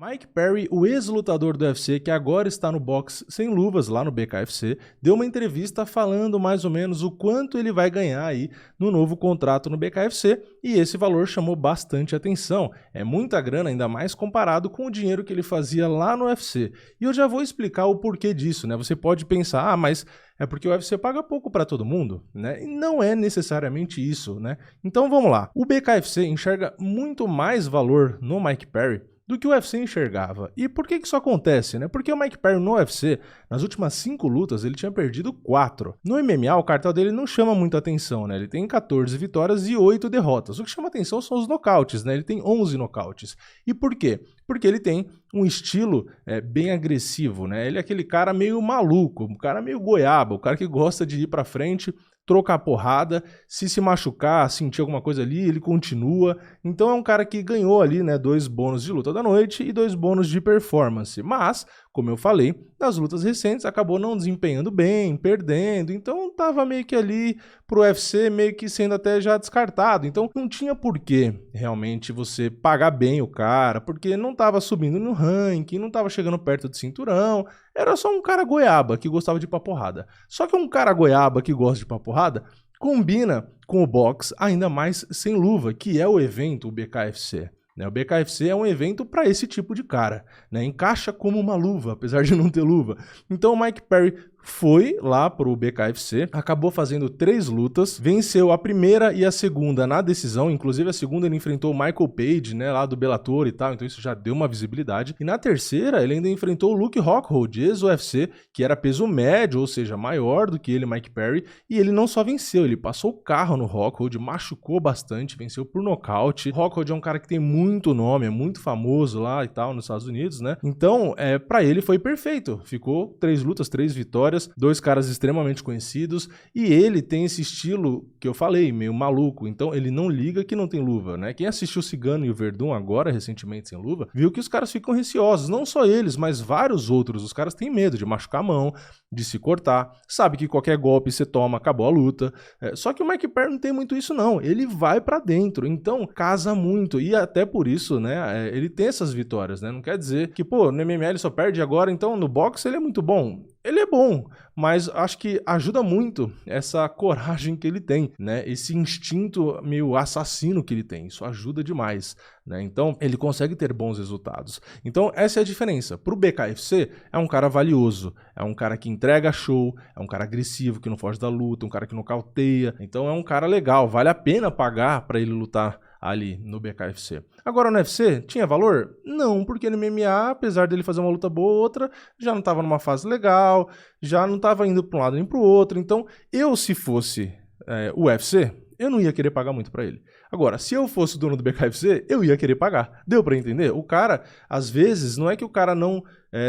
Mike Perry, o ex-lutador do UFC que agora está no boxe sem luvas lá no BKFC, deu uma entrevista falando mais ou menos o quanto ele vai ganhar aí no novo contrato no BKFC, e esse valor chamou bastante atenção. É muita grana, ainda mais comparado com o dinheiro que ele fazia lá no UFC. E eu já vou explicar o porquê disso, né? Você pode pensar, mas é porque o UFC paga pouco para todo mundo, né? E não é necessariamente isso, né? Então vamos lá. O BKFC enxerga muito mais valor no Mike Perry do que o UFC enxergava. E por que isso acontece, né? Porque o Mike Perry no UFC, nas últimas 5 lutas, ele tinha perdido 4. No MMA, o cartel dele não chama muita atenção, né? Ele tem 14 vitórias e 8 derrotas. O que chama atenção são os nocautes, né? Ele tem 11 nocautes. E por quê? Porque ele tem um estilo bem agressivo, né? Ele é aquele cara meio maluco, um cara meio goiaba, o cara que gosta de ir pra frente, trocar porrada, se machucar, sentir alguma coisa ali, ele continua. Então é um cara que ganhou ali, né, 2 bônus de luta da noite e 2 bônus de performance. Mas, como eu falei, nas lutas recentes acabou não desempenhando bem, perdendo. Então tava meio que ali pro UFC, meio que sendo até já descartado. Então não tinha porquê realmente você pagar bem o cara, porque não tava subindo no ranking, não tava chegando perto do cinturão. Era só um cara goiaba que gostava de ir pra porrada. Só que um cara goiaba que gosta de ir pra porrada combina com o boxe, ainda mais sem luva, que é o evento, o BKFC. O BKFC é um evento para esse tipo de cara, né? Encaixa como uma luva, apesar de não ter luva. Então o Mike Perry foi lá pro BKFC, acabou fazendo 3 lutas, venceu a primeira e a segunda na decisão, inclusive a segunda ele enfrentou o Michael Page, né, lá do Bellator e tal, então isso já deu uma visibilidade. E na terceira ele ainda enfrentou o Luke Rockhold, ex-UFC, que era peso médio, ou seja, maior do que ele, Mike Perry, e ele não só venceu, ele passou o carro no Rockhold, machucou bastante, venceu por nocaute. Rockhold é um cara que tem muito nome, é muito famoso lá e tal, nos Estados Unidos, né? Então, pra ele foi perfeito, ficou 3 lutas, 3 vitórias, 2 caras extremamente conhecidos, e ele tem esse estilo que eu falei, meio maluco, então ele não liga que não tem luva, né? Quem assistiu o Cigano e o Verdun agora, recentemente sem luva, viu que os caras ficam receosos, não só eles, mas vários outros, os caras têm medo de machucar a mão, de se cortar, sabe que qualquer golpe você toma, acabou a luta, só que o Mike Perry não tem muito isso não, ele vai pra dentro, então casa muito, e até por isso, né, ele tem essas vitórias, né? Não quer dizer que, pô, no MMA ele só perde agora, então no boxe ele é muito bom. Ele é bom, mas acho que ajuda muito essa coragem que ele tem, né? Esse instinto meio assassino que ele tem, isso ajuda demais, né? Então, ele consegue ter bons resultados. Então, essa é a diferença. Pro BKFC, é um cara valioso, é um cara que entrega show, é um cara agressivo, que não foge da luta, um cara que nocauteia. Então, é um cara legal, vale a pena pagar para ele lutar ali no BKFC. Agora no UFC, tinha valor? Não, porque no MMA, apesar dele fazer uma luta boa ou outra, já não estava numa fase legal, já não estava indo para um lado nem para o outro. Então, eu se fosse o UFC, eu não ia querer pagar muito para ele. Agora, se eu fosse o dono do BKFC, eu ia querer pagar. Deu para entender? O cara, às vezes, não é que o cara não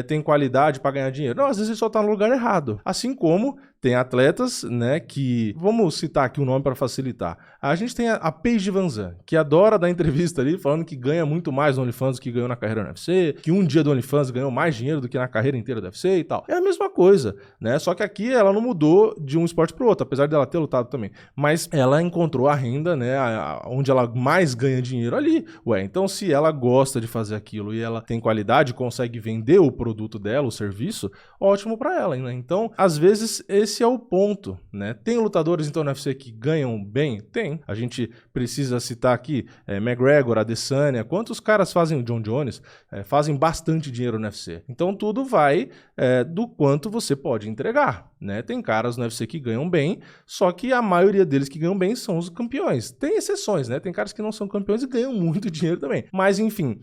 tem qualidade para ganhar dinheiro. Não, às vezes ele só tá no lugar errado. Assim como tem atletas, né, que... Vamos citar aqui o nome para facilitar. A gente tem a Paige VanZant, que adora dar entrevista ali, falando que ganha muito mais no OnlyFans do que ganhou na carreira no UFC, que um dia do OnlyFans ganhou mais dinheiro do que na carreira inteira do UFC e tal. É a mesma coisa, né? Só que aqui ela não mudou de um esporte pro outro, apesar dela ter lutado também. Mas ela encontrou a renda, né, onde ela mais ganha dinheiro ali. Então se ela gosta de fazer aquilo e ela tem qualidade, consegue vender o produto dela, o serviço, ótimo pra ela, né? Então, às vezes, esse é o ponto, né? Tem lutadores, então, no UFC que ganham bem? Tem. A gente precisa citar aqui McGregor, Adesanya, quantos caras fazem o John Jones? Fazem bastante dinheiro no UFC. Então, tudo vai do quanto você pode entregar, né? Tem caras no UFC que ganham bem, só que a maioria deles que ganham bem são os campeões. Tem exceções, né? Tem caras que não são campeões e ganham muito dinheiro também. Mas, enfim,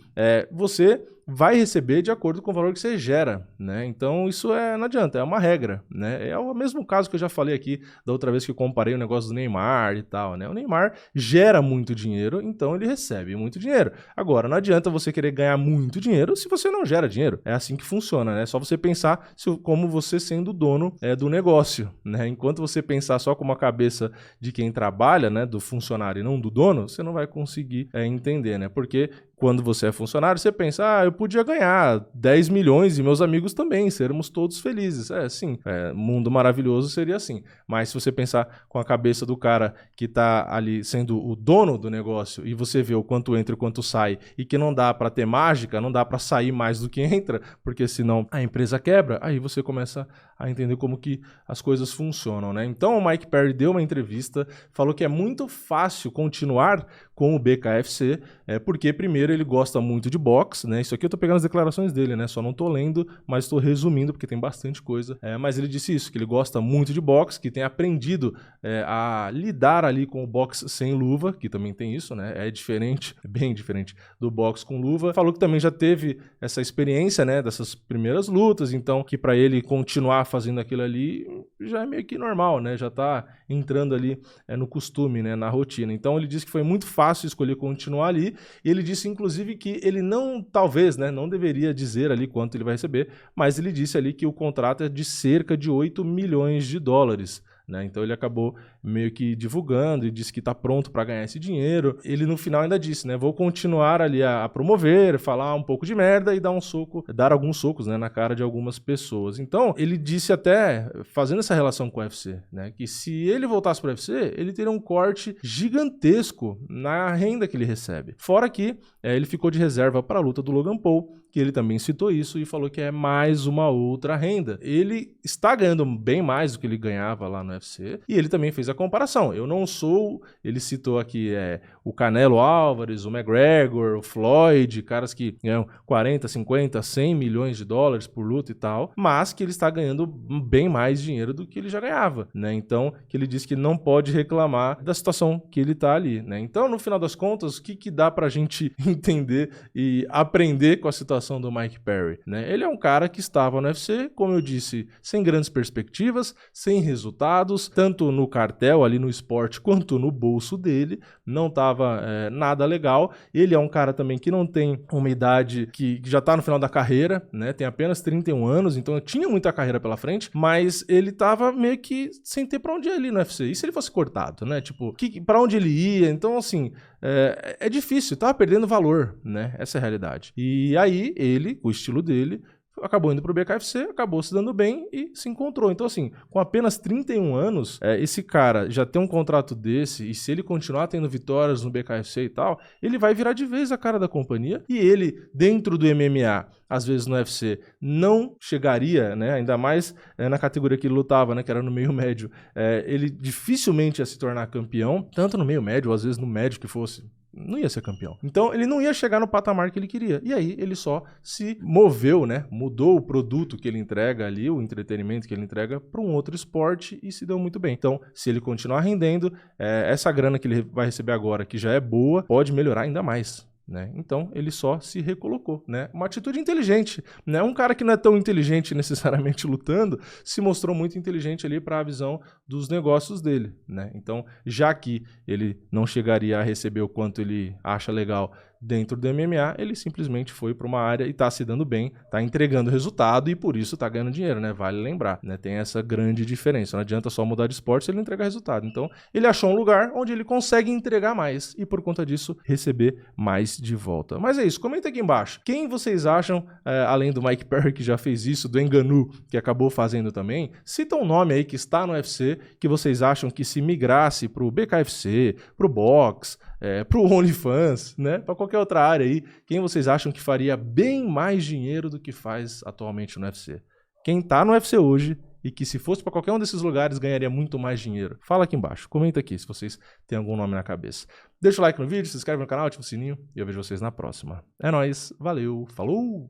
você vai receber de acordo com o valor que você gera, né? Então isso não adianta, é uma regra, né? É o mesmo caso que eu já falei aqui da outra vez que eu comparei o negócio do Neymar e tal, né? O Neymar gera muito dinheiro, então ele recebe muito dinheiro. Agora, não adianta você querer ganhar muito dinheiro se você não gera dinheiro. É assim que funciona, né? É só você pensar como você sendo dono do negócio, né? Enquanto você pensar só como a cabeça de quem trabalha, né? Do funcionário e não do dono, você não vai conseguir entender, né? Porque quando você é funcionário, você pensa, eu podia ganhar 10 milhões e meus amigos também, sermos todos felizes. Sim, mundo maravilhoso seria assim. Mas se você pensar com a cabeça do cara que tá ali sendo o dono do negócio e você vê o quanto entra e o quanto sai e que não dá para ter mágica, não dá para sair mais do que entra, porque senão a empresa quebra, aí você começa a entender como que as coisas funcionam, né? Então o Mike Perry deu uma entrevista, falou que é muito fácil continuar com o BKFC, porque primeiro ele gosta muito de boxe, né? Isso aqui eu tô pegando as declarações dele, né? Só não tô lendo, mas tô resumindo porque tem bastante coisa. Mas ele disse isso, que ele gosta muito de boxe, que tem aprendido a lidar ali com o boxe sem luva, que também tem isso, né? É diferente, é bem diferente do boxe com luva. Falou que também já teve essa experiência, né? Dessas primeiras lutas, então que para ele continuar fazendo aquilo ali já é meio que normal, né? Já tá entrando ali no costume, né? Na rotina. Então ele disse que foi muito fácil escolher continuar ali, e ele disse inclusive que ele não, talvez, né? Não deveria dizer ali quanto ele vai receber, mas ele disse ali que o contrato é de cerca de 8 milhões de dólares. Né? Então ele acabou meio que divulgando e disse que está pronto para ganhar esse dinheiro. Ele no final ainda disse, né, vou continuar ali a promover, falar um pouco de merda e dar alguns socos, né, na cara de algumas pessoas. Então ele disse até, fazendo essa relação com o UFC, né, que se ele voltasse para o UFC, ele teria um corte gigantesco na renda que ele recebe. Fora que ele ficou de reserva para a luta do Logan Paul, que ele também citou isso e falou que é mais uma outra renda. Ele está ganhando bem mais do que ele ganhava lá no UFC, e ele também fez a comparação. Eu não sou, ele citou aqui o Canelo Álvares, o McGregor, o Floyd, caras que ganham 40, 50, 100 milhões de dólares por luta e tal, mas que ele está ganhando bem mais dinheiro do que ele já ganhava, né? Então, que ele disse que não pode reclamar da situação que ele está ali, né? Então, no final das contas, o que dá pra gente entender e aprender com a situação do Mike Perry, né? Ele é um cara que estava no UFC, como eu disse, sem grandes perspectivas, sem resultados, tanto no cartel ali no esporte quanto no bolso dele, não estava nada legal. Ele é um cara também que não tem uma idade que já está no final da carreira, né? Tem apenas 31 anos, então tinha muita carreira pela frente, mas ele estava meio que sem ter para onde ir ali no UFC. E se ele fosse cortado, né? Tipo, para onde ele ia? Então, assim, é difícil, tava perdendo valor, né? Essa é a realidade. E aí, ele, o estilo dele, acabou indo pro BKFC, acabou se dando bem e se encontrou. Então, assim, com apenas 31 anos, esse cara já tem um contrato desse, e se ele continuar tendo vitórias no BKFC e tal, ele vai virar de vez a cara da companhia, e ele, dentro do MMA, às vezes no UFC, não chegaria, né, ainda mais na categoria que ele lutava, né, que era no meio médio, ele dificilmente ia se tornar campeão, tanto no meio médio, ou às vezes no médio que fosse, não ia ser campeão. Então ele não ia chegar no patamar que ele queria. E aí ele só se moveu, né? Mudou o produto que ele entrega ali, o entretenimento que ele entrega para um outro esporte e se deu muito bem. Então, se ele continuar rendendo, essa grana que ele vai receber agora, que já é boa, pode melhorar ainda mais. Né? Então ele só se recolocou, né? Uma atitude inteligente, né? Um cara que não é tão inteligente necessariamente lutando, se mostrou muito inteligente ali para a visão dos negócios dele, né? Então, já que ele não chegaria a receber o quanto ele acha legal dentro do MMA, ele simplesmente foi para uma área e está se dando bem, está entregando resultado e por isso está ganhando dinheiro, né? Vale lembrar, né? Tem essa grande diferença. Não adianta só mudar de esporte se ele não entregar resultado. Então, ele achou um lugar onde ele consegue entregar mais e por conta disso receber mais de volta. Mas é isso, comenta aqui embaixo. Quem vocês acham, além do Mike Perry que já fez isso, do Ngannou que acabou fazendo também, cita um nome aí que está no UFC que vocês acham que se migrasse para o BKFC, para o boxe, pro OnlyFans, né? Para qualquer outra área aí, quem vocês acham que faria bem mais dinheiro do que faz atualmente no UFC? Quem tá no UFC hoje e que se fosse para qualquer um desses lugares ganharia muito mais dinheiro? Fala aqui embaixo, comenta aqui se vocês têm algum nome na cabeça. Deixa o like no vídeo, se inscreve no canal, ativa o sininho e eu vejo vocês na próxima. É nóis, valeu, falou!